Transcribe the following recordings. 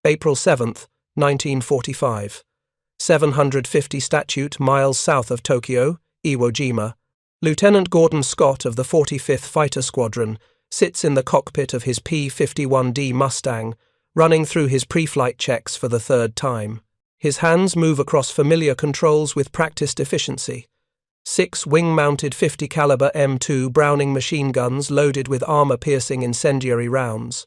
April 7, 1945. 750 statute miles south of Tokyo, Iwo Jima. Lieutenant Gordon Scott of the 45th Fighter Squadron sits in the cockpit of his P-51D Mustang, running through his pre-flight checks for the third time. His hands move across familiar controls with practiced efficiency. 6 wing-mounted 50 caliber M2 Browning machine guns loaded with armor-piercing incendiary rounds.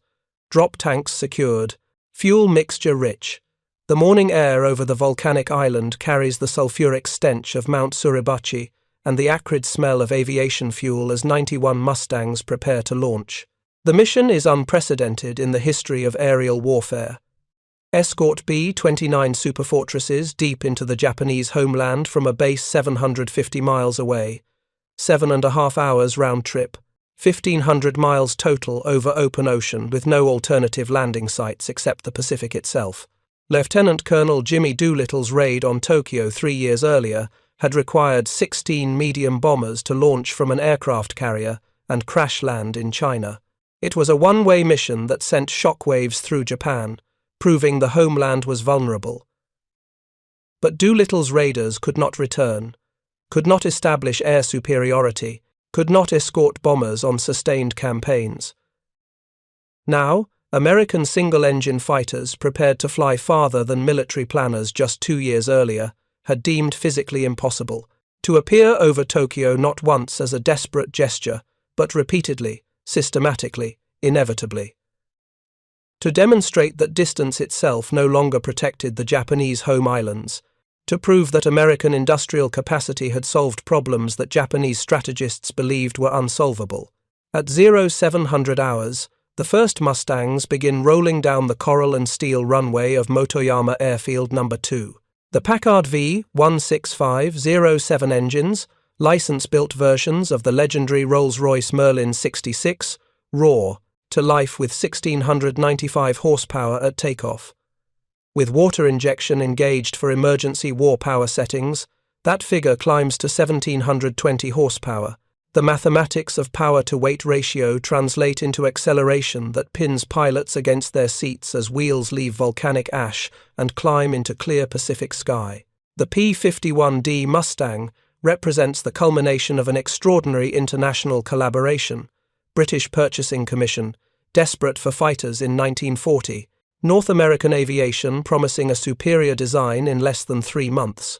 Drop tanks secured. Fuel mixture rich. The morning air over the volcanic island carries the sulfuric stench of Mount Suribachi and the acrid smell of aviation fuel as 91 Mustangs prepare to launch. The mission is unprecedented in the history of aerial warfare. Escort B-29 superfortresses deep into the Japanese homeland from a base 750 miles away. 7.5 hours round trip. 1,500 miles total over open ocean with no alternative landing sites except the Pacific itself. Lieutenant Colonel Jimmy Doolittle's raid on Tokyo 3 years earlier had required 16 medium bombers to launch from an aircraft carrier and crash land in China. It was a one-way mission that sent shockwaves through Japan, proving the homeland was vulnerable. But Doolittle's raiders could not return, could not establish air superiority, could not escort bombers on sustained campaigns. Now, American single-engine fighters prepared to fly farther than military planners just 2 years earlier had deemed physically impossible, to appear over Tokyo not once as a desperate gesture, but repeatedly, systematically, inevitably. To demonstrate that distance itself no longer protected the Japanese home islands, to prove that American industrial capacity had solved problems that Japanese strategists believed were unsolvable. At 0700 hours, the first Mustangs begin rolling down the coral and steel runway of Motoyama Airfield No. 2. The Packard V-16507 engines, license-built versions of the legendary Rolls-Royce Merlin 66, roar to life with 1,695 horsepower at takeoff. With water injection engaged for emergency war power settings, that figure climbs to 1,720 horsepower. The mathematics of power-to-weight ratio translate into acceleration that pins pilots against their seats as wheels leave volcanic ash and climb into clear Pacific sky. The P-51D Mustang represents the culmination of an extraordinary international collaboration. British Purchasing Commission, desperate for fighters in 1940, North American aviation promising a superior design in less than 3 months.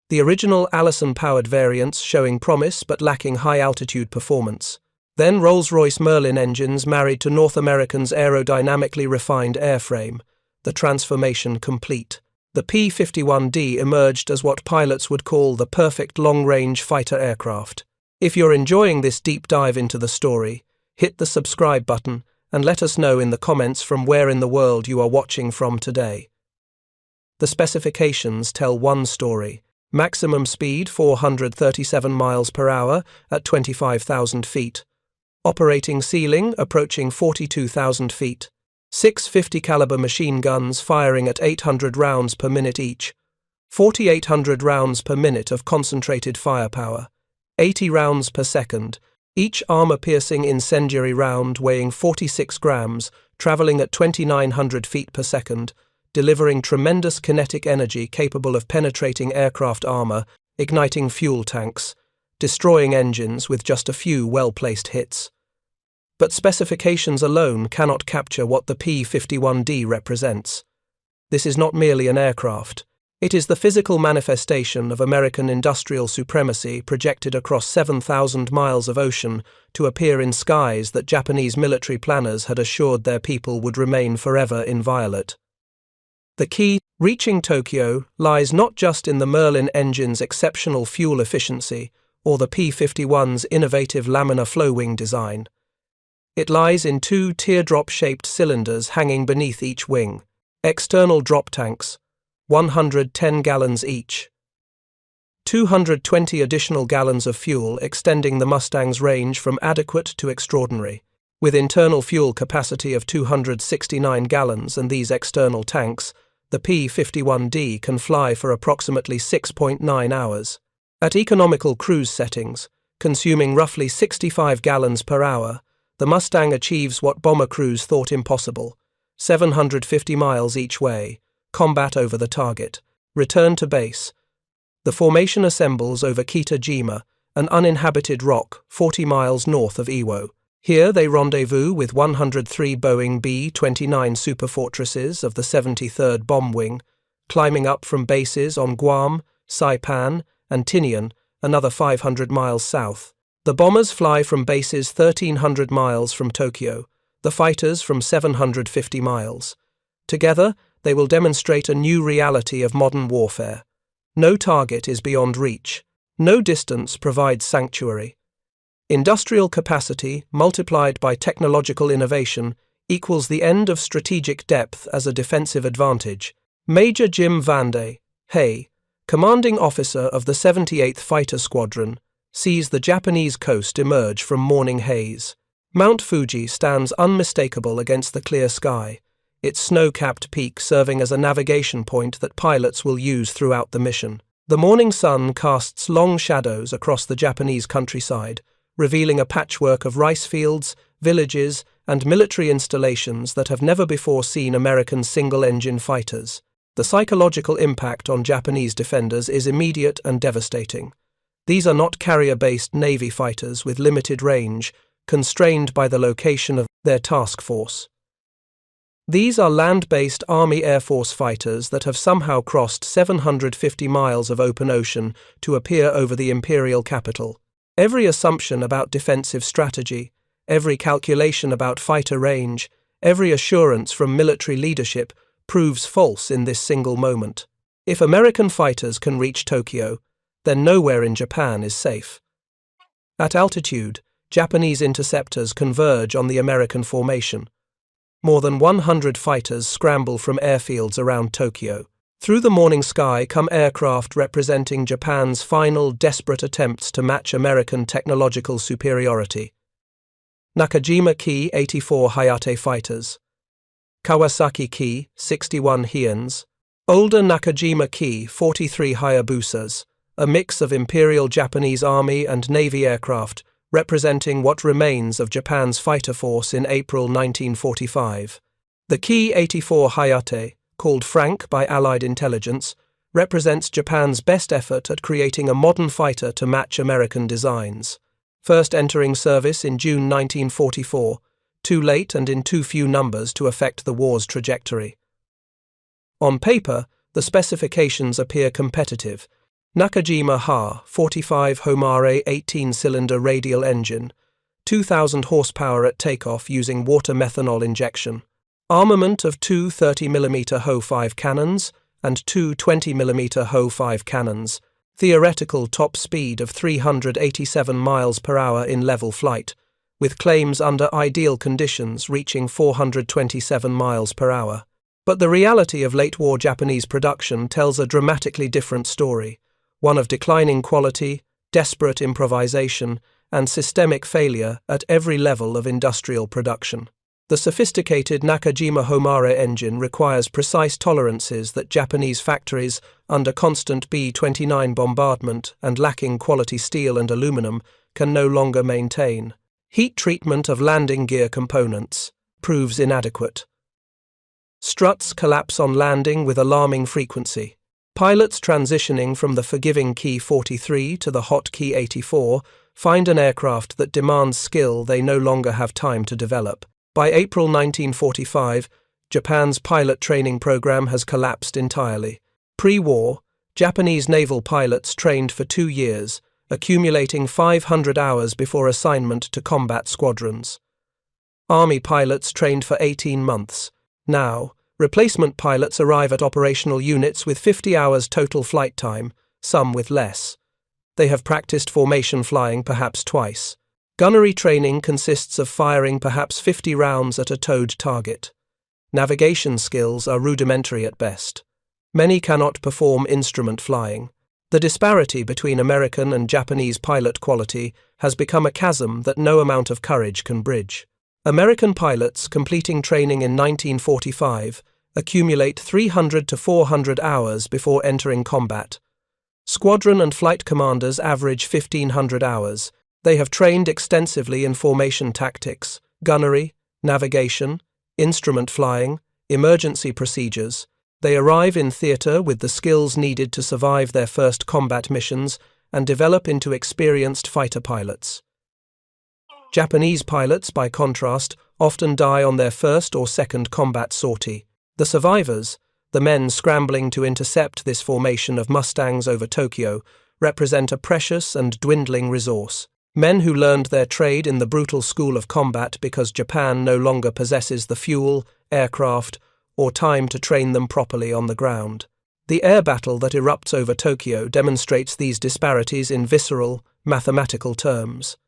The original Allison-powered variants showing promise but lacking high-altitude performance. Then Rolls-Royce Merlin engines married to North American's aerodynamically refined airframe, the transformation complete. The P-51D emerged as what pilots would call the perfect long-range fighter aircraft. If you're enjoying this deep dive into the story, hit the subscribe button and let us know in the comments from where in the world you are watching from today. The specifications tell one story. Maximum speed 437 miles per hour at 25,000 feet. Operating ceiling approaching 42,000 feet. 6 50 caliber machine guns firing at 800 rounds per minute each. 4,800 rounds per minute of concentrated firepower. 80 rounds per second, each armor-piercing incendiary round weighing 46 grams, traveling at 2,900 feet per second, delivering tremendous kinetic energy capable of penetrating aircraft armor, igniting fuel tanks, destroying engines with just a few well-placed hits. But specifications alone cannot capture what the P-51D represents. This is not merely an aircraft. It is the physical manifestation of American industrial supremacy projected across 7,000 miles of ocean to appear in skies that Japanese military planners had assured their people would remain forever inviolate. The key, reaching Tokyo, lies not just in the Merlin engine's exceptional fuel efficiency or the P-51's innovative laminar flow wing design. It lies in 2 teardrop-shaped cylinders hanging beneath each wing, external drop tanks, 110 gallons each. 220 additional gallons of fuel extending the Mustang's range from adequate to extraordinary. With internal fuel capacity of 269 gallons and these external tanks, the P-51D can fly for approximately 6.9 hours. At economical cruise settings, consuming roughly 65 gallons per hour, the Mustang achieves what bomber crews thought impossible: 750 miles each way, combat over the target, return to base. The formation assembles over Iwo Jima, an uninhabited rock 40 miles north of Iwo. Here they rendezvous with 103 Boeing B-29 superfortresses of the 73rd Bomb Wing, climbing up from bases on Guam, Saipan, and Tinian, another 500 miles south. The bombers fly from bases 1,300 miles from Tokyo, the fighters from 750 miles. Together, they will demonstrate a new reality of modern warfare. No target is beyond reach. No distance provides sanctuary. Industrial capacity multiplied by technological innovation equals the end of strategic depth as a defensive advantage. Major Jim Vande, Hay, commanding officer of the 78th Fighter Squadron, sees the Japanese coast emerge from morning haze. Mount Fuji stands unmistakable against the clear sky, its snow-capped peak serving as a navigation point that pilots will use throughout the mission. The morning sun casts long shadows across the Japanese countryside, revealing a patchwork of rice fields, villages, and military installations that have never before seen American single-engine fighters. The psychological impact on Japanese defenders is immediate and devastating. These are not carrier-based Navy fighters with limited range, constrained by the location of their task force. These are land-based Army Air Force fighters that have somehow crossed 750 miles of open ocean to appear over the imperial capital. Every assumption about defensive strategy, every calculation about fighter range, every assurance from military leadership proves false in this single moment. If American fighters can reach Tokyo, then nowhere in Japan is safe. At altitude, Japanese interceptors converge on the American formation. More than 100 fighters scramble from airfields around Tokyo. Through the morning sky come aircraft representing Japan's final desperate attempts to match American technological superiority. Nakajima Ki-84 Hayate fighters, Kawasaki Ki-61 Heians, older Nakajima Ki-43 Hayabusas, a mix of Imperial Japanese Army and Navy aircraft representing what remains of Japan's fighter force in April 1945. The Ki-84 Hayate, called Frank by Allied intelligence, represents Japan's best effort at creating a modern fighter to match American designs. First entering service in June 1944, too late and in too few numbers to affect the war's trajectory. On paper, the specifications appear competitive. Nakajima Ha-45 Homare 18-cylinder radial engine, 2,000 horsepower at takeoff using water methanol injection. Armament of two 30mm Ho-5 cannons and two 20mm Ho-5 cannons. Theoretical top speed of 387 miles per hour in level flight, with claims under ideal conditions reaching 427 miles per hour. But the reality of late-war Japanese production tells a dramatically different story, one of declining quality, desperate improvisation, and systemic failure at every level of industrial production. The sophisticated Nakajima Homare engine requires precise tolerances that Japanese factories, under constant B-29 bombardment and lacking quality steel and aluminum, can no longer maintain. Heat treatment of landing gear components proves inadequate. Struts collapse on landing with alarming frequency. Pilots transitioning from the forgiving Ki-43 to the hot Ki-84 find an aircraft that demands skill they no longer have time to develop. By April 1945, Japan's pilot training program has collapsed entirely. Pre-war, Japanese naval pilots trained for 2 years, accumulating 500 hours before assignment to combat squadrons. Army pilots trained for 18 months. Now, replacement pilots arrive at operational units with 50 hours total flight time, some with less. They have practiced formation flying perhaps twice. Gunnery training consists of firing perhaps 50 rounds at a towed target. Navigation skills are rudimentary at best. Many cannot perform instrument flying. The disparity between American and Japanese pilot quality has become a chasm that no amount of courage can bridge. American pilots completing training in 1945 accumulate 300 to 400 hours before entering combat. Squadron and flight commanders average 1,500 hours. They have trained extensively in formation tactics, gunnery, navigation, instrument flying, Emergency procedures. They arrive in theater with the skills needed to survive their first combat missions and develop into experienced fighter pilots. Japanese pilots, by contrast, often die on their first or second combat sortie. The survivors, the men scrambling to intercept this formation of Mustangs over Tokyo, represent a precious and dwindling resource. Men who learned their trade in the brutal school of combat because Japan no longer possesses the fuel, aircraft, or time to train them properly on the ground. The air battle that erupts over Tokyo demonstrates these disparities in visceral, mathematical terms.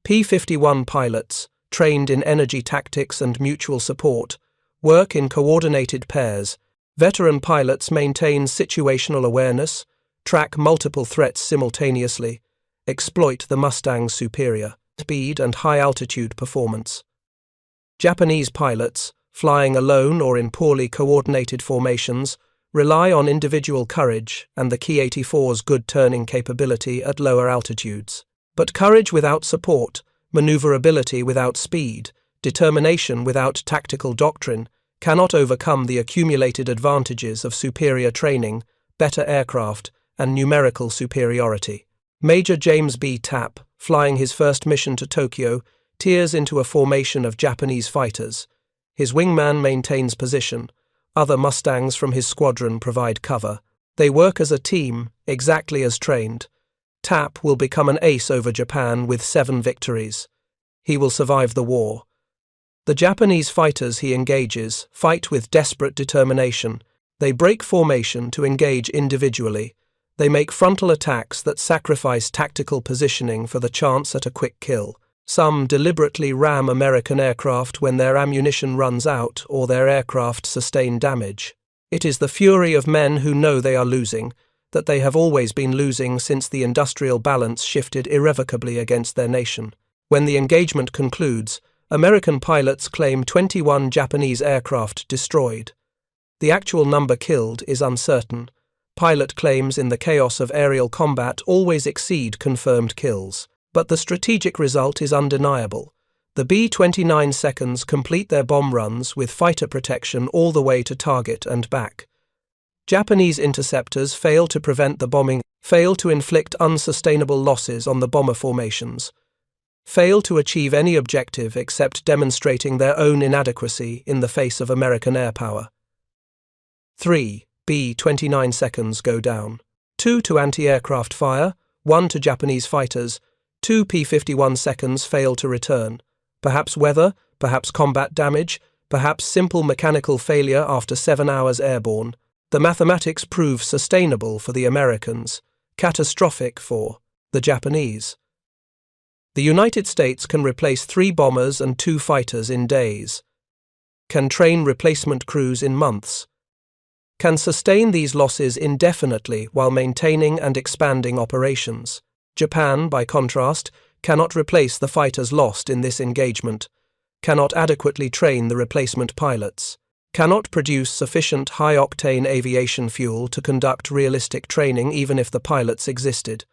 P-51 pilots, trained in energy tactics and mutual support, work in coordinated pairs. Veteran pilots maintain situational awareness, track multiple threats simultaneously, exploit the Mustang's superior speed and high-altitude performance. Japanese pilots, flying alone or in poorly coordinated formations, rely on individual courage and the Ki-84's good turning capability at lower altitudes. But courage without support, maneuverability without speed, determination without tactical doctrine, cannot overcome the accumulated advantages of superior training, better aircraft, and numerical superiority. Major James B. Tapp, flying his first mission to Tokyo, tears into a formation of Japanese fighters. His wingman maintains position. Other Mustangs from his squadron provide cover. They work as a team, exactly as trained. Tapp will become an ace over Japan with 7 victories. He will survive the war. The Japanese fighters he engages fight with desperate determination. They break formation to engage individually. They make frontal attacks that sacrifice tactical positioning for the chance at a quick kill. Some deliberately ram American aircraft when their ammunition runs out or their aircraft sustain damage. It is the fury of men who know they are losing, that they have always been losing since the industrial balance shifted irrevocably against their nation. When the engagement concludes, American pilots claim 21 Japanese aircraft destroyed. The actual number killed is uncertain. Pilot claims in the chaos of aerial combat always exceed confirmed kills. But the strategic result is undeniable. The B-29 seconds complete their bomb runs with fighter protection all the way to target and back. Japanese interceptors fail to prevent the bombing, fail to inflict unsustainable losses on the bomber formations, fail to achieve any objective except demonstrating their own inadequacy in the face of American air power. 3. B-29 seconds go down. 2 to anti-aircraft fire, 1 to Japanese fighters. 2 P-51 seconds fail to return. Perhaps weather, perhaps combat damage, perhaps simple mechanical failure after 7 hours airborne. The mathematics prove sustainable for the Americans, catastrophic for the Japanese. The United States can replace 3 bombers and 2 fighters in days, can train replacement crews in months, can sustain these losses indefinitely while maintaining and expanding operations. Japan, by contrast, cannot replace the fighters lost in this engagement, cannot adequately train the replacement pilots, cannot produce sufficient high-octane aviation fuel to conduct realistic training even if the pilots existed,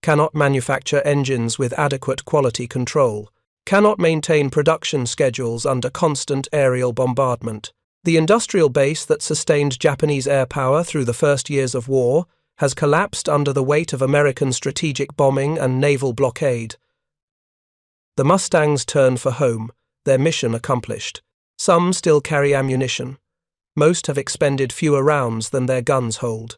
cannot manufacture engines with adequate quality control, cannot maintain production schedules under constant aerial bombardment. The industrial base that sustained Japanese air power through the first years of war has collapsed under the weight of American strategic bombing and naval blockade. The Mustangs turn for home, their mission accomplished. Some still carry ammunition. Most have expended fewer rounds than their guns hold.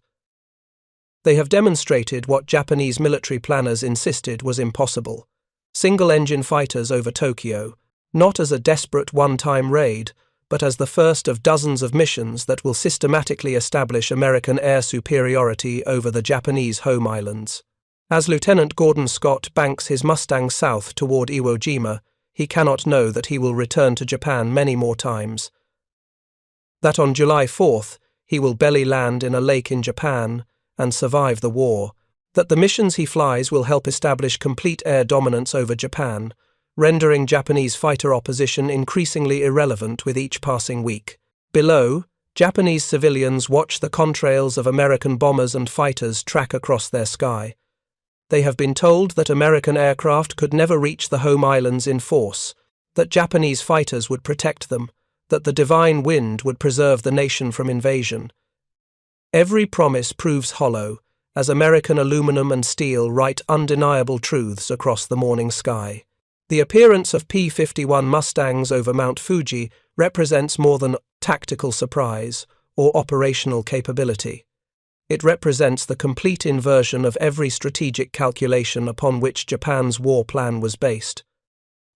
They have demonstrated what Japanese military planners insisted was impossible. Single-engine fighters over Tokyo, not as a desperate one-time raid, but as the first of dozens of missions that will systematically establish American air superiority over the Japanese home islands. As Lieutenant Gordon Scott banks his Mustang south toward Iwo Jima, he cannot know that he will return to Japan many more times. That on July 4th, he will belly land in a lake in Japan and survive the war. That the missions he flies will help establish complete air dominance over Japan, rendering Japanese fighter opposition increasingly irrelevant with each passing week. Below, Japanese civilians watch the contrails of American bombers and fighters track across their sky. They have been told that American aircraft could never reach the home islands in force, that Japanese fighters would protect them, that the divine wind would preserve the nation from invasion. Every promise proves hollow, as American aluminum and steel write undeniable truths across the morning sky. The appearance of P-51 Mustangs over Mount Fuji represents more than tactical surprise or operational capability. It represents the complete inversion of every strategic calculation upon which Japan's war plan was based.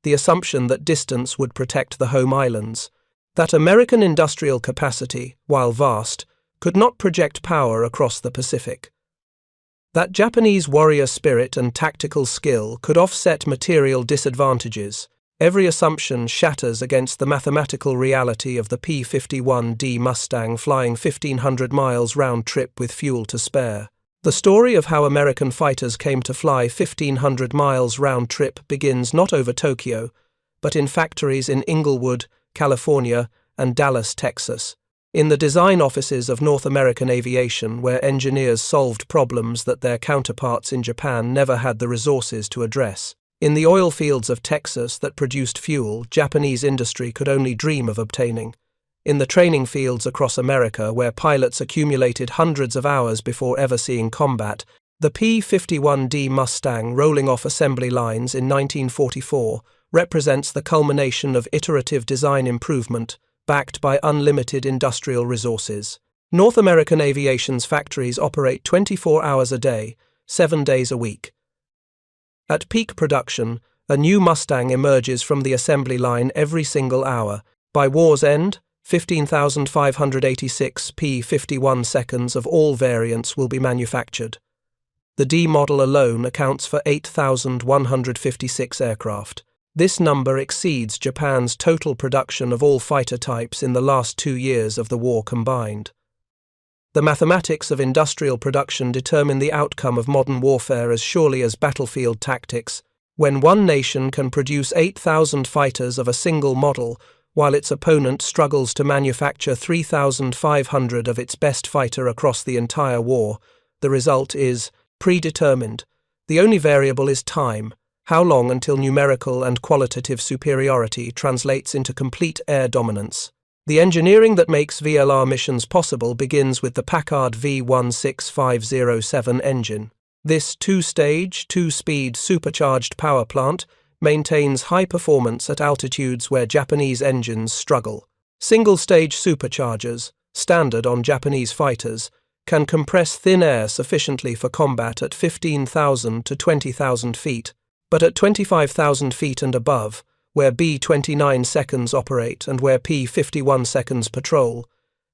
The assumption that distance would protect the home islands, that American industrial capacity, while vast, could not project power across the Pacific. That Japanese warrior spirit and tactical skill could offset material disadvantages. Every assumption shatters against the mathematical reality of the P-51D Mustang flying 1,500 miles round trip with fuel to spare. The story of how American fighters came to fly 1,500 miles round trip begins not over Tokyo, but in factories in Inglewood, California, and Dallas, Texas. In the design offices of North American aviation, where engineers solved problems that their counterparts in Japan never had the resources to address. In the oil fields of Texas that produced fuel Japanese industry could only dream of obtaining. In the training fields across America, where pilots accumulated hundreds of hours before ever seeing combat, the P-51D Mustang rolling off assembly lines in 1944 represents the culmination of iterative design improvement, backed by unlimited industrial resources. North American aviation's factories operate 24 hours a day, 7 days a week. At peak production, a new Mustang emerges from the assembly line every single hour. By war's end, 15,586 P-51 seconds of all variants will be manufactured. The D model alone accounts for 8,156 aircraft. This number exceeds Japan's total production of all fighter types in the last 2 years of the war combined. The mathematics of industrial production determine the outcome of modern warfare as surely as battlefield tactics. When one nation can produce 8,000 fighters of a single model, while its opponent struggles to manufacture 3,500 of its best fighter across the entire war, the result is predetermined. The only variable is time. How long until numerical and qualitative superiority translates into complete air dominance? The engineering that makes VLR missions possible begins with the Packard V16507 engine. This two-stage, two-speed supercharged power plant maintains high performance at altitudes where Japanese engines struggle. Single-stage superchargers, standard on Japanese fighters, can compress thin air sufficiently for combat at 15,000 to 20,000 feet, but at 25,000 feet and above, where B-29 seconds operate and where P-51 seconds patrol,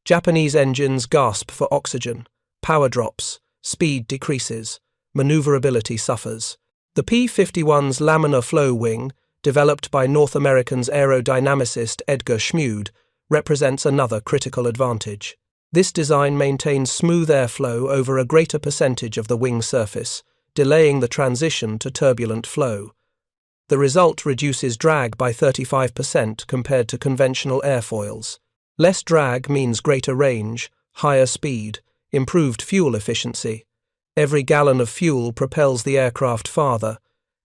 Japanese engines gasp for oxygen, power drops, speed decreases, maneuverability suffers. The P-51's laminar flow wing, developed by North American's aerodynamicist Edgar Schmude, represents another critical advantage. This design maintains smooth airflow over a greater percentage of the wing surface, delaying the transition to turbulent flow. The result reduces drag by 35% compared to conventional airfoils. Less drag means greater range, higher speed, improved fuel efficiency. Every gallon of fuel propels the aircraft farther.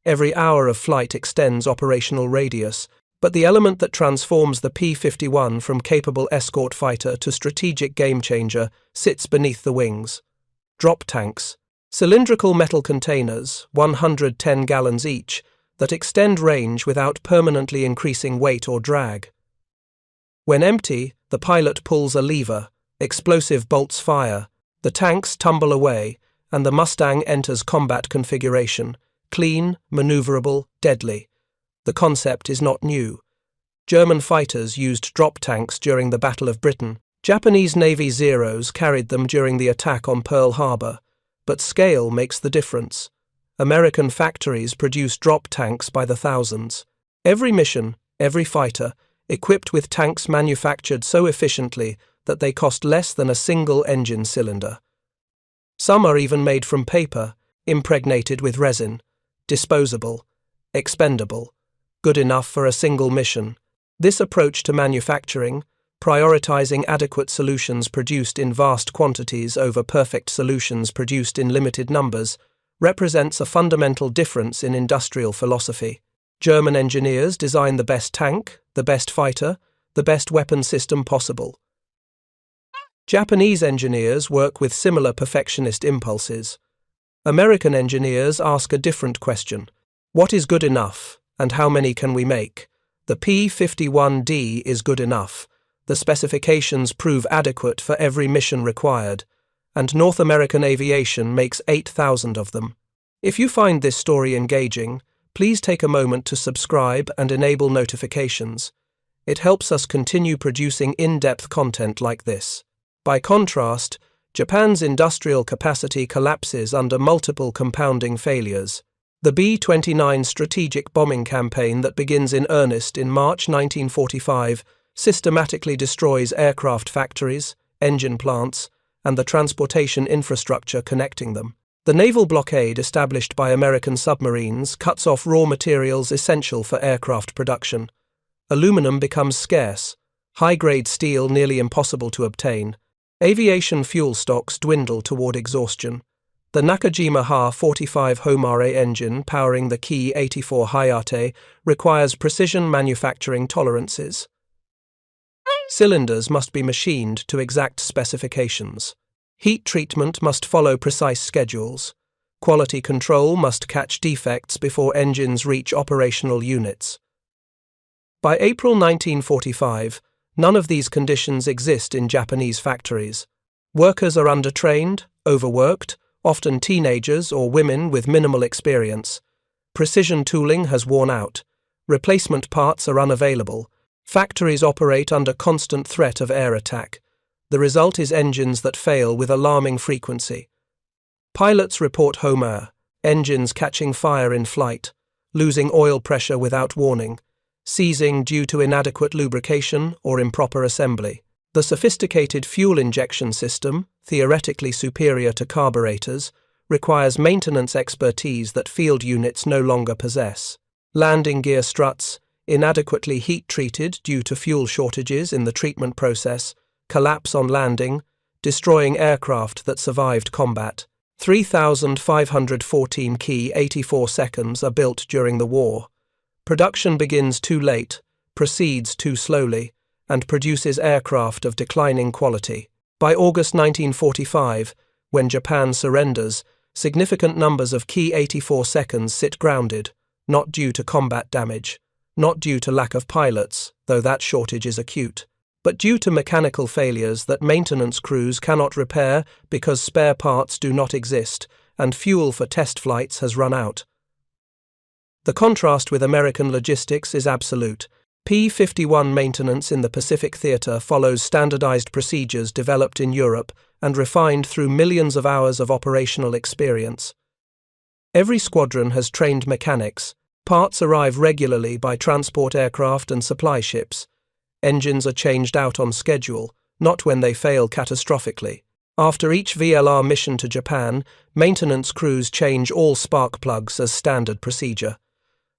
Every hour of flight extends operational radius, but the element that transforms the P-51 from capable escort fighter to strategic game-changer sits beneath the wings. Drop tanks, cylindrical metal containers, 110 gallons each, that extend range without permanently increasing weight or drag. When empty, the pilot pulls a lever, explosive bolts fire, the tanks tumble away, and the Mustang enters combat configuration, clean, maneuverable, deadly. The concept is not new. German fighters used drop tanks during the Battle of Britain. Japanese Navy Zeros carried them during the attack on Pearl Harbor, but scale makes the difference. American factories produce drop tanks by the thousands. Every mission, every fighter, equipped with tanks manufactured so efficiently that they cost less than a single engine cylinder. Some are even made from paper, impregnated with resin, disposable, expendable, good enough for a single mission. This approach to manufacturing, prioritizing adequate solutions produced in vast quantities over perfect solutions produced in limited numbers, represents a fundamental difference in industrial philosophy. German engineers design the best tank, the best fighter, the best weapon system possible. Japanese engineers work with similar perfectionist impulses. American engineers ask a different question. What is good enough, and how many can we make? The P-51D is good enough. The specifications prove adequate for every mission required, and North American aviation makes 8,000 of them. If you find this story engaging, please take a moment to subscribe and enable notifications. It helps us continue producing in-depth content like this. By contrast, Japan's industrial capacity collapses under multiple compounding failures. The B-29 strategic bombing campaign that begins in earnest in March 1945 systematically destroys aircraft factories, engine plants, and the transportation infrastructure connecting them. The naval blockade established by American submarines cuts off raw materials essential for aircraft production. Aluminum becomes scarce, high-grade steel nearly impossible to obtain. Aviation fuel stocks dwindle toward exhaustion. The Nakajima Ha-45 Homare engine powering the Ki-84 Hayate requires precision manufacturing tolerances. Cylinders must be machined to exact specifications. Heat treatment must follow precise schedules. Quality control must catch defects before engines reach operational units. By April 1945, none of these conditions exist in Japanese factories. Workers are undertrained, overworked, often teenagers or women with minimal experience. Precision tooling has worn out. Replacement parts are unavailable. Factories operate under constant threat of air attack. The result is engines that fail with alarming frequency. Pilots report Homer, engines catching fire in flight, losing oil pressure without warning, seizing due to inadequate lubrication or improper assembly. The sophisticated fuel injection system, theoretically superior to carburetors, requires maintenance expertise that field units no longer possess. Landing gear struts, inadequately heat-treated due to fuel shortages in the treatment process, collapse on landing, destroying aircraft that survived combat. 3,514 Ki-84 seconds are built during the war. Production begins too late, proceeds too slowly, and produces aircraft of declining quality. By August 1945, when Japan surrenders, significant numbers of Ki-84 seconds sit grounded, not due to combat damage, not due to lack of pilots, though that shortage is acute, but due to mechanical failures that maintenance crews cannot repair because spare parts do not exist and fuel for test flights has run out. The contrast with American logistics is absolute. P-51 maintenance in the Pacific Theater follows standardized procedures developed in Europe and refined through millions of hours of operational experience. Every squadron has trained mechanics. Parts arrive regularly by transport aircraft and supply ships. Engines are changed out on schedule, not when they fail catastrophically. After each VLR mission to Japan, maintenance crews change all spark plugs as standard procedure.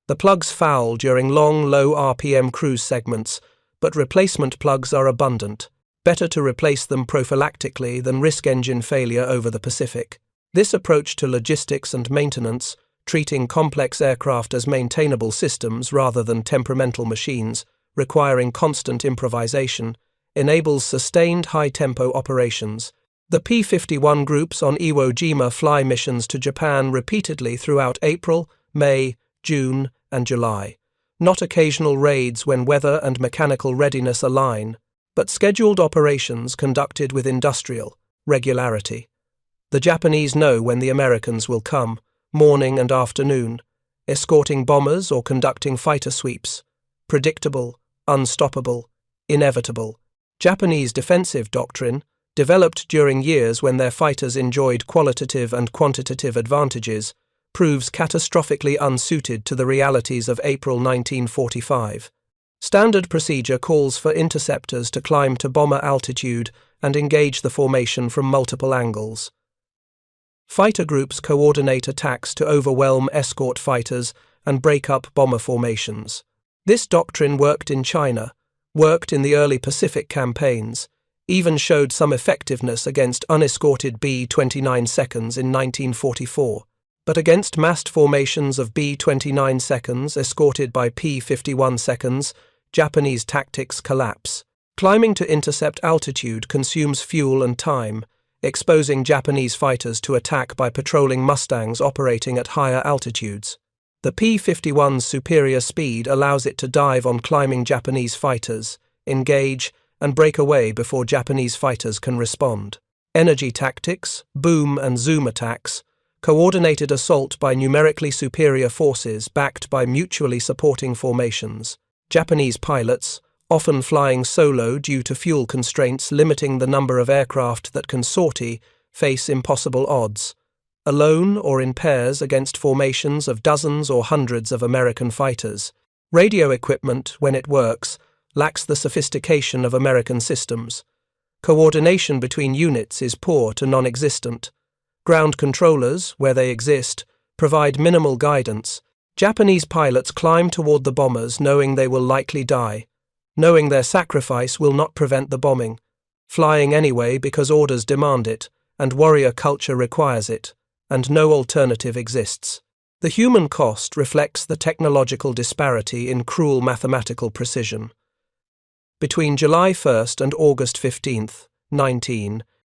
The plugs foul during long, low RPM cruise segments, but replacement plugs are abundant. Better to replace them prophylactically than risk engine failure over the Pacific. This approach to logistics and maintenance, treating complex aircraft as maintainable systems rather than temperamental machines, requiring constant improvisation, enables sustained high-tempo operations. The P-51 groups on Iwo Jima fly missions to Japan repeatedly throughout April, May, June, and July. Not occasional raids when weather and mechanical readiness align, but scheduled operations conducted with industrial regularity. The Japanese know when the Americans will come, morning and afternoon, escorting bombers or conducting fighter sweeps. Predictable, unstoppable, inevitable. Japanese defensive doctrine, developed during years when their fighters enjoyed qualitative and quantitative advantages, proves catastrophically unsuited to the realities of April 1945. Standard procedure calls for interceptors to climb to bomber altitude and engage the formation from multiple angles. Fighter groups coordinate attacks to overwhelm escort fighters and break up bomber formations. This doctrine worked in China, worked in the early Pacific campaigns, even showed some effectiveness against unescorted B-29 seconds in 1944. But against massed formations of B-29 seconds escorted by P-51 seconds, Japanese tactics collapse. Climbing to intercept altitude consumes fuel and time, exposing Japanese fighters to attack by patrolling Mustangs operating at higher altitudes. The P-51's superior speed allows it to dive on climbing Japanese fighters, engage, and break away before Japanese fighters can respond. Energy tactics, boom and zoom attacks, coordinated assault by numerically superior forces backed by mutually supporting formations. Japanese pilots, often flying solo due to fuel constraints limiting the number of aircraft that can sortie, face impossible odds. Alone or in pairs against formations of dozens or hundreds of American fighters. Radio equipment, when it works, lacks the sophistication of American systems. Coordination between units is poor to non-existent. Ground controllers, where they exist, provide minimal guidance. Japanese pilots climb toward the bombers knowing they will likely die, knowing their sacrifice will not prevent the bombing, flying anyway because orders demand it, and warrior culture requires it, and no alternative exists. The human cost reflects the technological disparity in cruel mathematical precision. Between July 1st and August 15th,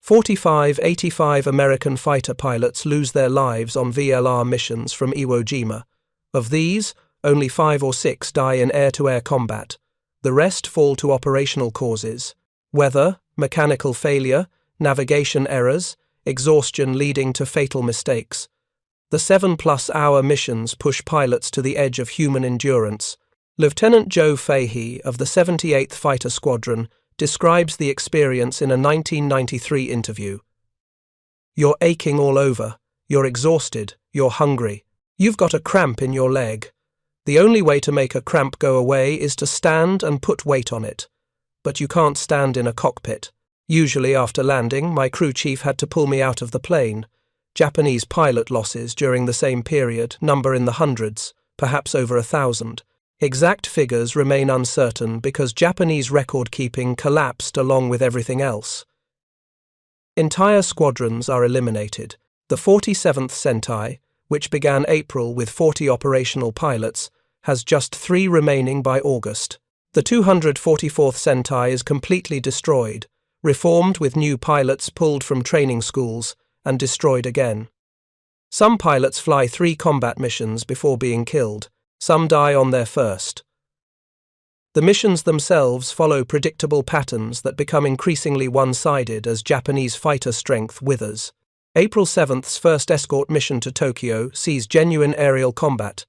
85 American fighter pilots lose their lives on VLR missions from Iwo Jima. Of these, only 5 or 6 die in air-to-air combat. The rest fall to operational causes: weather, mechanical failure, navigation errors, exhaustion leading to fatal mistakes. The 7-plus-hour missions push pilots to the edge of human endurance. Lieutenant Joe Fahey of the 78th Fighter Squadron describes the experience in a 1993 interview. "You're aching all over, you're exhausted, you're hungry. You've got a cramp in your leg. The only way to make a cramp go away is to stand and put weight on it. But you can't stand in a cockpit. Usually after landing, my crew chief had to pull me out of the plane. Japanese pilot losses during the same period number in the hundreds, perhaps over 1,000. Exact figures remain uncertain because Japanese record-keeping collapsed along with everything else. Entire squadrons are eliminated. The 47th Sentai, which began April with 40 operational pilots, has just 3 remaining by August. The 244th Sentai is completely destroyed, reformed with new pilots pulled from training schools, and destroyed again. Some pilots fly 3 combat missions before being killed. Some die on their first. The missions themselves follow predictable patterns that become increasingly one-sided as Japanese fighter strength withers. April 7th's first escort mission to Tokyo sees genuine aerial combat.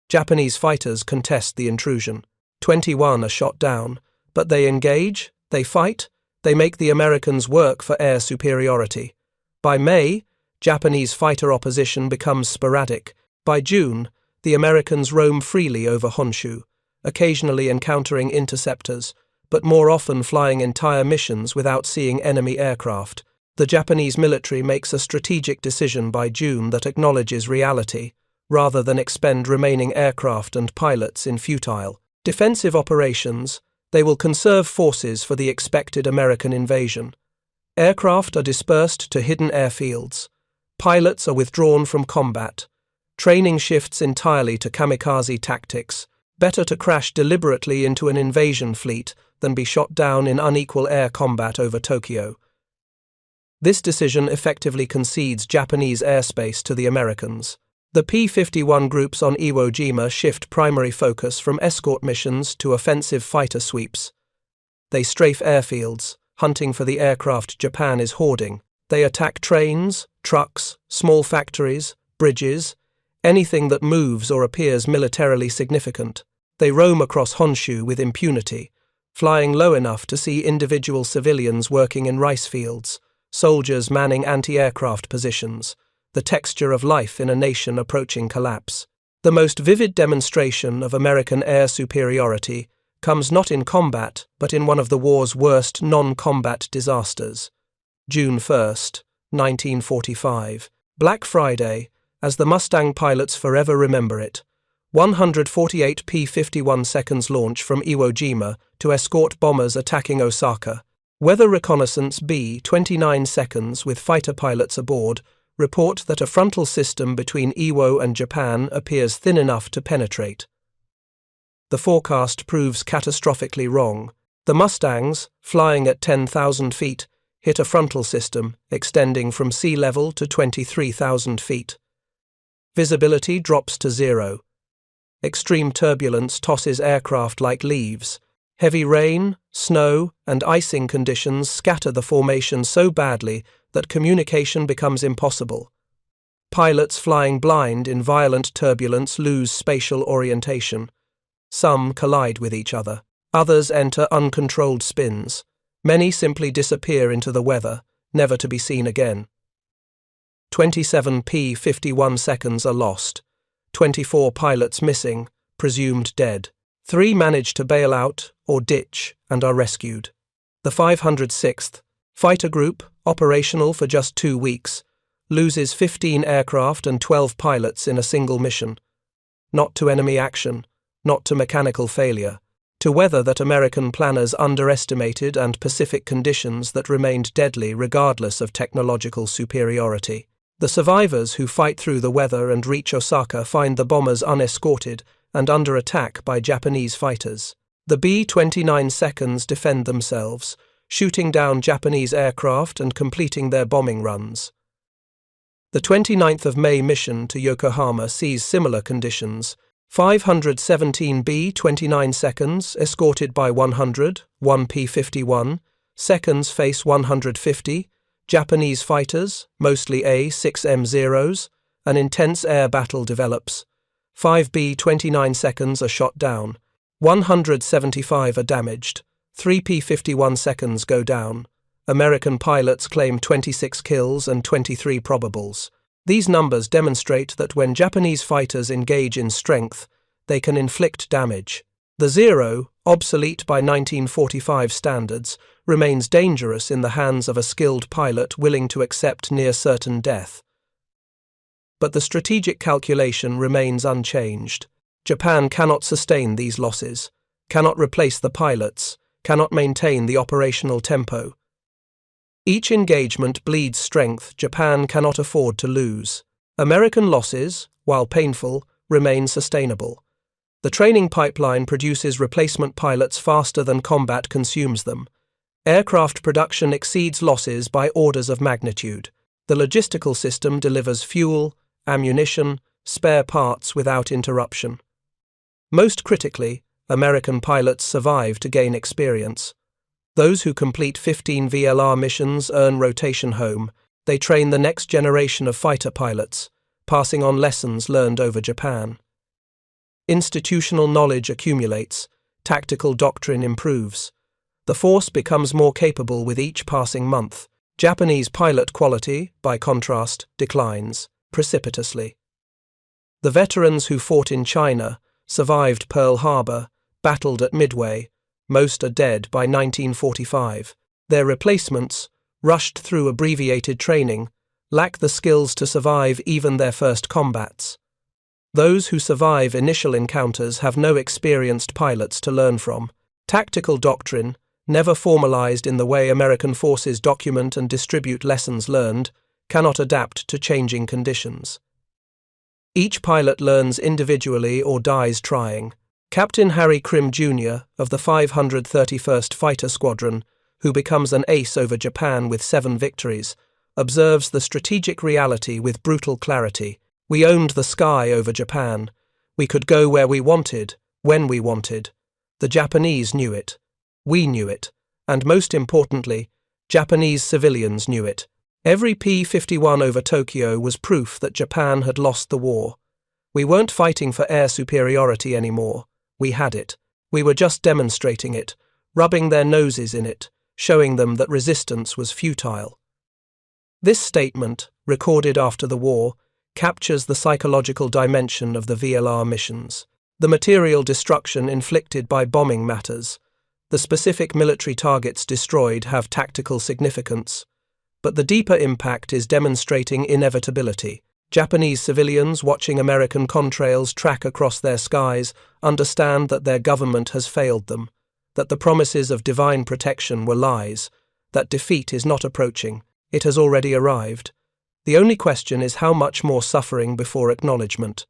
Japanese fighters contest the intrusion. 21 are shot down, but they engage, they fight, they make the Americans work for air superiority. By May, Japanese fighter opposition becomes sporadic. By June, the Americans roam freely over Honshu, occasionally encountering interceptors, but more often flying entire missions without seeing enemy aircraft. The Japanese military makes a strategic decision by June that acknowledges reality, rather than expend remaining aircraft and pilots in futile, defensive operations. They will conserve forces for the expected American invasion. Aircraft are dispersed to hidden airfields. Pilots are withdrawn from combat. Training shifts entirely to kamikaze tactics. Better to crash deliberately into an invasion fleet than be shot down in unequal air combat over Tokyo. This decision effectively concedes Japanese airspace to the Americans. The P-51 groups on Iwo Jima shift primary focus from escort missions to offensive fighter sweeps. They strafe airfields, hunting for the aircraft Japan is hoarding. They attack trains, trucks, small factories, bridges, anything that moves or appears militarily significant. They roam across Honshu with impunity, flying low enough to see individual civilians working in rice fields, soldiers manning anti-aircraft positions, the texture of life in a nation approaching collapse. The most vivid demonstration of American air superiority comes not in combat, but in one of the war's worst non-combat disasters. June 1st, 1945. Black Friday, as the Mustang pilots forever remember it. 148 P-51 seconds launch from Iwo Jima to escort bombers attacking Osaka. Weather reconnaissance B, 29 seconds with fighter pilots aboard, report that a frontal system between Iwo and Japan appears thin enough to penetrate. The forecast proves catastrophically wrong. The Mustangs, flying at 10,000 feet, hit a frontal system extending from sea level to 23,000 feet. Visibility drops to zero. Extreme turbulence tosses aircraft like leaves. Heavy rain, snow, and icing conditions scatter the formation so badly that communication becomes impossible. Pilots flying blind in violent turbulence lose spatial orientation. Some collide with each other. Others enter uncontrolled spins. Many simply disappear into the weather, never to be seen again. 27 P-51 seconds are lost. 24 pilots missing, presumed dead. 3 manage to bail out or ditch and are rescued. The 506th Fighter Group, operational for just 2 weeks, loses 15 aircraft and 12 pilots in a single mission. Not to enemy action, not to mechanical failure, to weather that American planners underestimated and Pacific conditions that remained deadly regardless of technological superiority. The survivors who fight through the weather and reach Osaka find the bombers unescorted and under attack by Japanese fighters. The B-29 seconds defend themselves, shooting down Japanese aircraft and completing their bombing runs. The 29th of May mission to Yokohama sees similar conditions. 517 B-29 seconds, escorted by 100, 1 P-51, seconds face 150, Japanese fighters, mostly A-6M0s, an intense air battle develops. 5 B-29 seconds are shot down. 175 are damaged. 3 P-51 seconds go down. American pilots claim 26 kills and 23 probables. These numbers demonstrate that when Japanese fighters engage in strength, they can inflict damage. The Zero, obsolete by 1945 standards, remains dangerous in the hands of a skilled pilot willing to accept near-certain death. But the strategic calculation remains unchanged. Japan cannot sustain these losses, cannot replace the pilots, cannot maintain the operational tempo. Each engagement bleeds strength Japan cannot afford to lose. American losses, while painful, remain sustainable. The training pipeline produces replacement pilots faster than combat consumes them. Aircraft production exceeds losses by orders of magnitude. The logistical system delivers fuel, ammunition, spare parts without interruption. Most critically, American pilots survive to gain experience. Those who complete 15 VLR missions earn rotation home. They train the next generation of fighter pilots, passing on lessons learned over Japan. Institutional knowledge accumulates, tactical doctrine improves. The force becomes more capable with each passing month. Japanese pilot quality, by contrast, declines precipitously. The veterans who fought in China, survived Pearl Harbor, battled at Midway, most are dead by 1945. Their replacements, rushed through abbreviated training, lack the skills to survive even their first combats. Those who survive initial encounters have no experienced pilots to learn from. Tactical doctrine, never formalized in the way American forces document and distribute lessons learned, cannot adapt to changing conditions. Each pilot learns individually or dies trying. Captain Harry Krim Jr. of the 531st Fighter Squadron, who becomes an ace over Japan with 7 victories, observes the strategic reality with brutal clarity. We owned the sky over Japan. We could go where we wanted, when we wanted. The Japanese knew it. We knew it. And most importantly, Japanese civilians knew it. Every P-51 over Tokyo was proof that Japan had lost the war. We weren't fighting for air superiority anymore. We had it. We were just demonstrating it, rubbing their noses in it, showing them that resistance was futile. This statement, recorded after the war, captures the psychological dimension of the VLR missions. The material destruction inflicted by bombing matters. The specific military targets destroyed have tactical significance. But the deeper impact is demonstrating inevitability. Japanese civilians watching American contrails track across their skies understand that their government has failed them, that the promises of divine protection were lies, that defeat is not approaching, it has already arrived. The only question is how much more suffering before acknowledgement.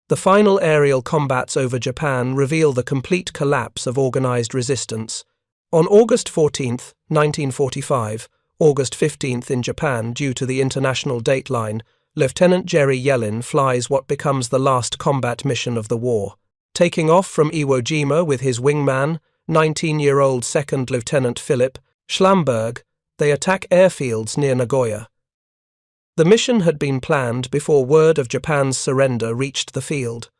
The final aerial combats over Japan reveal the complete collapse of organized resistance. On August 14, 1945, August 15 in Japan due to the international dateline, Lieutenant Jerry Yellin flies what becomes the last combat mission of the war. Taking off from Iwo Jima with his wingman, 19-year-old Second Lieutenant Philip Schlamberg, they attack airfields near Nagoya. The mission had been planned before word of Japan's surrender reached the field.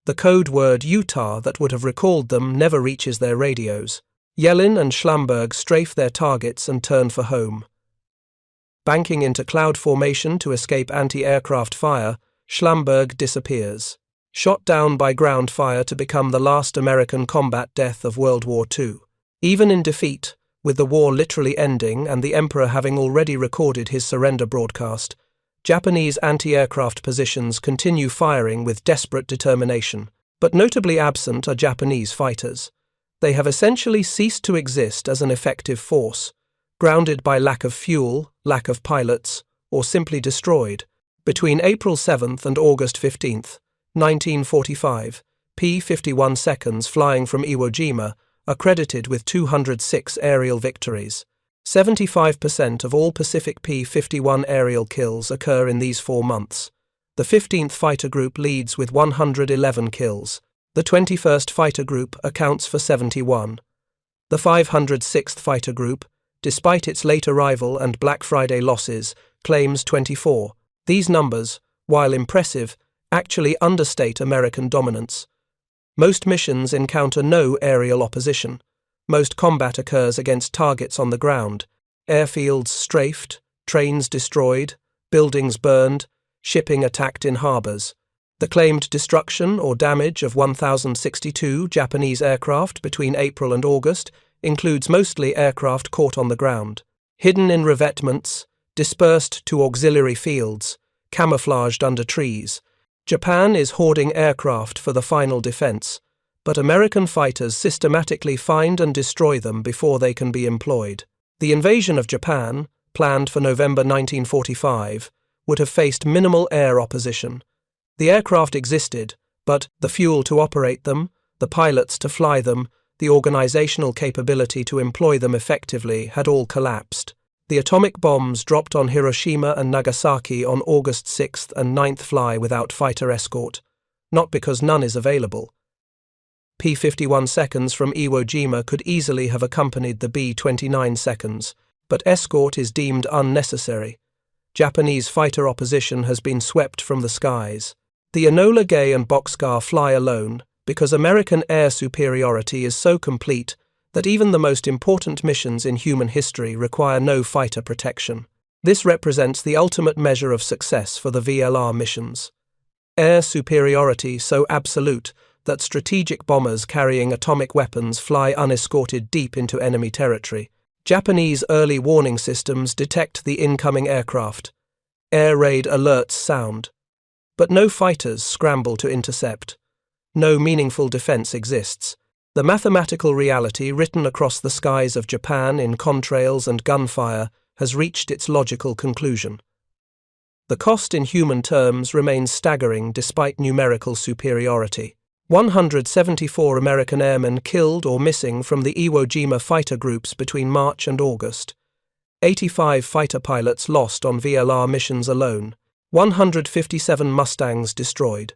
The code word Utah that would have recalled them never reaches their radios. Yellin and Schlamberg strafe their targets and turn for home. Banking into cloud formation to escape anti-aircraft fire, Schlamberg disappears, shot down by ground fire to become the last American combat death of World War II. Even in defeat, with the war literally ending and the Emperor having already recorded his surrender broadcast, Japanese anti-aircraft positions continue firing with desperate determination, but notably absent are Japanese fighters. They have essentially ceased to exist as an effective force, grounded by lack of fuel, lack of pilots, or simply destroyed. Between April 7th and August 15th, 1945, P-51 seconds flying from Iwo Jima are credited with 206 aerial victories. 75% of all Pacific P-51 aerial kills occur in these 4 months. The 15th Fighter Group leads with 111 kills. The 21st Fighter Group accounts for 71. The 506th Fighter Group, despite its late arrival and Black Friday losses, claims 24. These numbers, while impressive, actually understate American dominance. Most missions encounter no aerial opposition. Most combat occurs against targets on the ground, airfields strafed, trains destroyed, buildings burned, shipping attacked in harbors. The claimed destruction or damage of 1,062 Japanese aircraft between April and August includes mostly aircraft caught on the ground, hidden in revetments, dispersed to auxiliary fields, camouflaged under trees. Japan is hoarding aircraft for the final defense, but American fighters systematically find and destroy them before they can be employed. The invasion of Japan, planned for November 1945, would have faced minimal air opposition. The aircraft existed, but the fuel to operate them, the pilots to fly them, the organizational capability to employ them effectively had all collapsed. The atomic bombs dropped on Hiroshima and Nagasaki on August 6th and 9th fly without fighter escort, not because none is available. P-51 seconds from Iwo Jima could easily have accompanied the B-29 seconds, but escort is deemed unnecessary. Japanese fighter opposition has been swept from the skies. The Enola Gay and Bockscar fly alone because American air superiority is so complete that even the most important missions in human history require no fighter protection. This represents the ultimate measure of success for the VLR missions. Air superiority so absolute that strategic bombers carrying atomic weapons fly unescorted deep into enemy territory. Japanese early warning systems detect the incoming aircraft. Air raid alerts sound. But no fighters scramble to intercept. No meaningful defense exists. The mathematical reality written across the skies of Japan in contrails and gunfire has reached its logical conclusion. The cost in human terms remains staggering despite numerical superiority. 174 American airmen killed or missing from the Iwo Jima fighter groups between March and August. 85 fighter pilots lost on VLR missions alone. 157 Mustangs destroyed.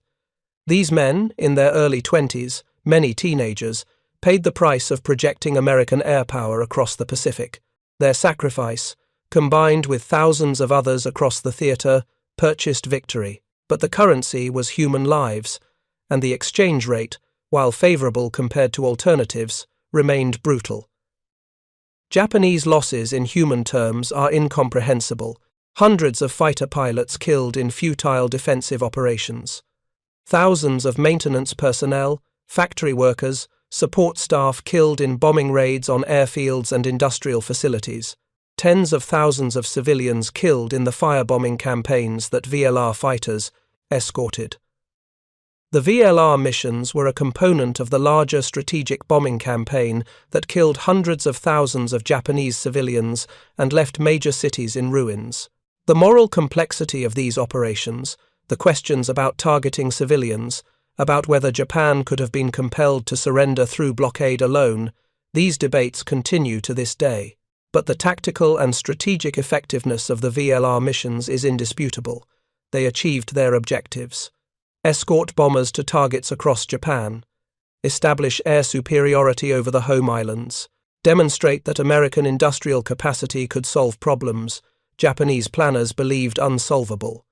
These men, in their early 20s, many teenagers, paid the price of projecting American air power across the Pacific. Their sacrifice, combined with thousands of others across the theater, purchased victory. But the currency was human lives, and the exchange rate, while favorable compared to alternatives, remained brutal. Japanese losses in human terms are incomprehensible. Hundreds of fighter pilots killed in futile defensive operations. Thousands of maintenance personnel, factory workers, support staff killed in bombing raids on airfields and industrial facilities. Tens of thousands of civilians killed in the firebombing campaigns that VLR fighters escorted. The VLR missions were a component of the larger strategic bombing campaign that killed hundreds of thousands of Japanese civilians and left major cities in ruins. The moral complexity of these operations, The questions about targeting civilians, about whether Japan could have been compelled to surrender through blockade alone, these debates continue to this day. But the tactical and strategic effectiveness of the VLR missions is indisputable. They achieved their objectives. Escort bombers to targets across Japan. Establish air superiority over the home islands. Demonstrate that American industrial capacity could solve problems Japanese planners believed unsolvable.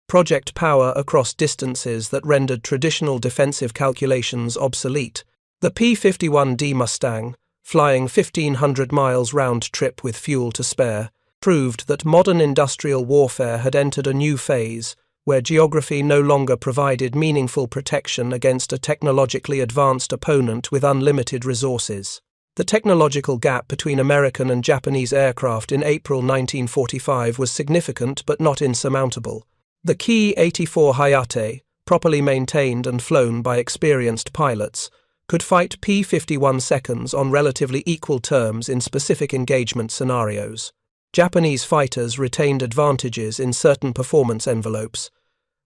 Project power across distances that rendered traditional defensive calculations obsolete. The P-51D Mustang, flying 1,500 miles round-trip with fuel to spare, proved that modern industrial warfare had entered a new phase where geography no longer provided meaningful protection against a technologically advanced opponent with unlimited resources. The technological gap between American and Japanese aircraft in April 1945 was significant but not insurmountable. The Ki-84 Hayate, properly maintained and flown by experienced pilots, could fight P-51 seconds on relatively equal terms in specific engagement scenarios. Japanese fighters retained advantages in certain performance envelopes.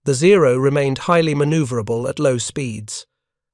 The Zero remained highly maneuverable at low speeds.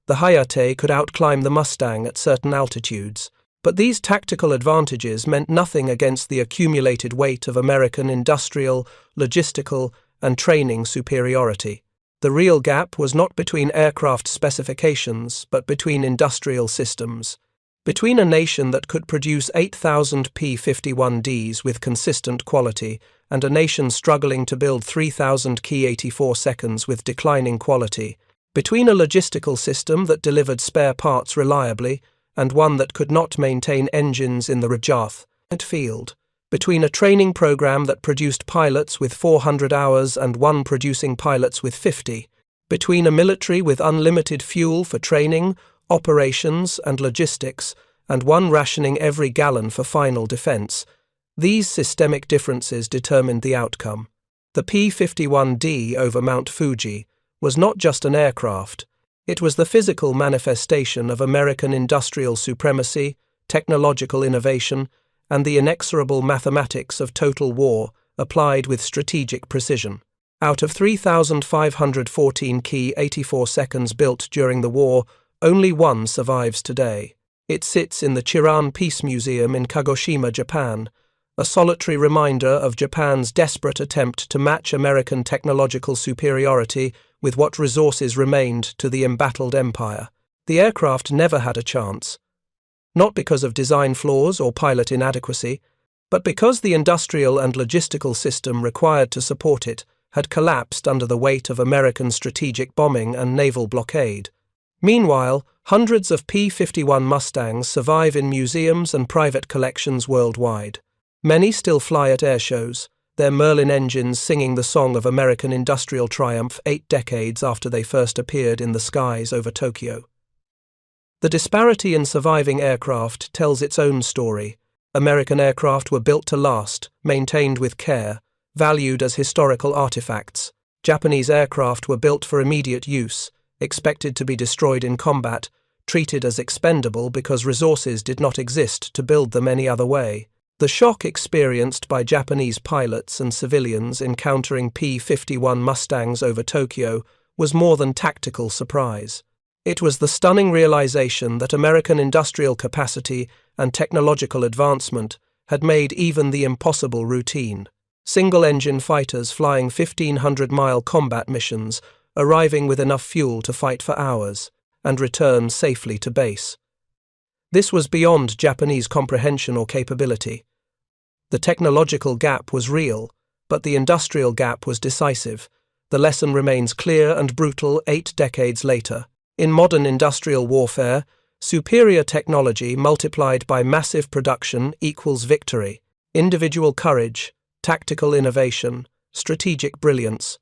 The Hayate could outclimb the Mustang at certain altitudes, but these tactical advantages meant nothing against the accumulated weight of American industrial, logistical, and training superiority. The real gap was not between aircraft specifications, but between industrial systems. Between a nation that could produce 8,000 P-51Ds with consistent quality and a nation struggling to build 3,000 Ki-84 seconds with declining quality. Between a logistical system that delivered spare parts reliably and one that could not maintain engines in the Rajath field. Between a training program that produced pilots with 400 hours and one producing pilots with 50, between a military with unlimited fuel for training, operations, and logistics, and one rationing every gallon for final defense, these systemic differences determined the outcome. The P-51D over Mount Fuji was not just an aircraft, it was the physical manifestation of American industrial supremacy, technological innovation, and the inexorable mathematics of total war applied with strategic precision. Out of 3,514 Ki-84 seconds built during the war, only one survives today. It sits in the Chiran Peace Museum in Kagoshima, Japan, a solitary reminder of Japan's desperate attempt to match American technological superiority with what resources remained to the embattled empire. The aircraft never had a chance. Not because of design flaws or pilot inadequacy, but because the industrial and logistical system required to support it had collapsed under the weight of American strategic bombing and naval blockade. Meanwhile, hundreds of P-51 Mustangs survive in museums and private collections worldwide. Many still fly at airshows, their Merlin engines singing the song of American industrial triumph 8 decades after they first appeared in the skies over Tokyo. The disparity in surviving aircraft tells its own story. American aircraft were built to last, maintained with care, valued as historical artifacts. Japanese aircraft were built for immediate use, expected to be destroyed in combat, treated as expendable because resources did not exist to build them any other way. The shock experienced by Japanese pilots and civilians encountering P-51 Mustangs over Tokyo was more than tactical surprise. It was the stunning realization that American industrial capacity and technological advancement had made even the impossible routine. Single-engine fighters flying 1,500-mile combat missions, arriving with enough fuel to fight for hours, and return safely to base. This was beyond Japanese comprehension or capability. The technological gap was real, but the industrial gap was decisive. The lesson remains clear and brutal 8 decades later. In modern industrial warfare, superior technology multiplied by massive production equals victory. Individual courage, tactical innovation, strategic brilliance.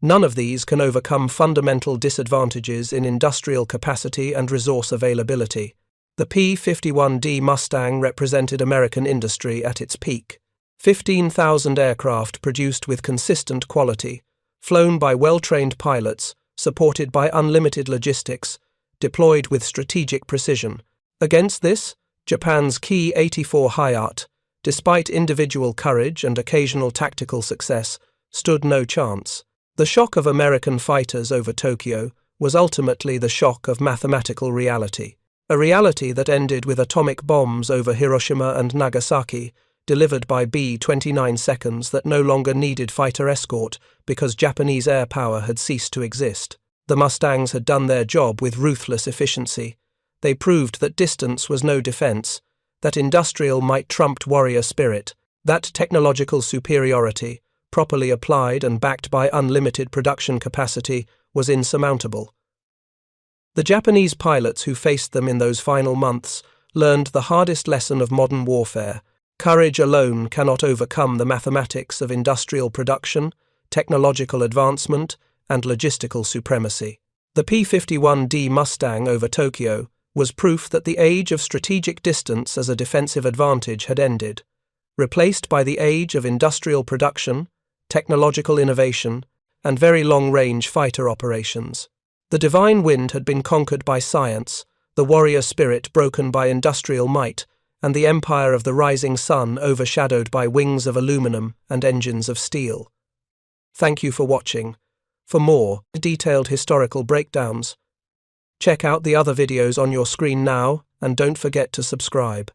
None of these can overcome fundamental disadvantages in industrial capacity and resource availability. The P-51D Mustang represented American industry at its peak. 15,000 aircraft produced with consistent quality, flown by well-trained pilots, supported by unlimited logistics, deployed with strategic precision. Against this, Japan's Ki-84 Hayate, despite individual courage and occasional tactical success, stood no chance. The shock of American fighters over Tokyo was ultimately the shock of mathematical reality, a reality that ended with atomic bombs over Hiroshima and Nagasaki, delivered by B-29 seconds that no longer needed fighter escort because Japanese air power had ceased to exist. The Mustangs had done their job with ruthless efficiency. They proved that distance was no defense, that industrial might trumped warrior spirit, that technological superiority, properly applied and backed by unlimited production capacity, was insurmountable. The Japanese pilots who faced them in those final months learned the hardest lesson of modern warfare. Courage alone cannot overcome the mathematics of industrial production, technological advancement, and logistical supremacy. The P-51D Mustang over Tokyo was proof that the age of strategic distance as a defensive advantage had ended, replaced by the age of industrial production, technological innovation, and very long-range fighter operations. The divine wind had been conquered by science, the warrior spirit broken by industrial might, and the empire of the rising sun overshadowed by wings of aluminum and engines of steel. Thank you for watching. For more detailed historical breakdowns, check out the other videos on your screen now, and don't forget to subscribe.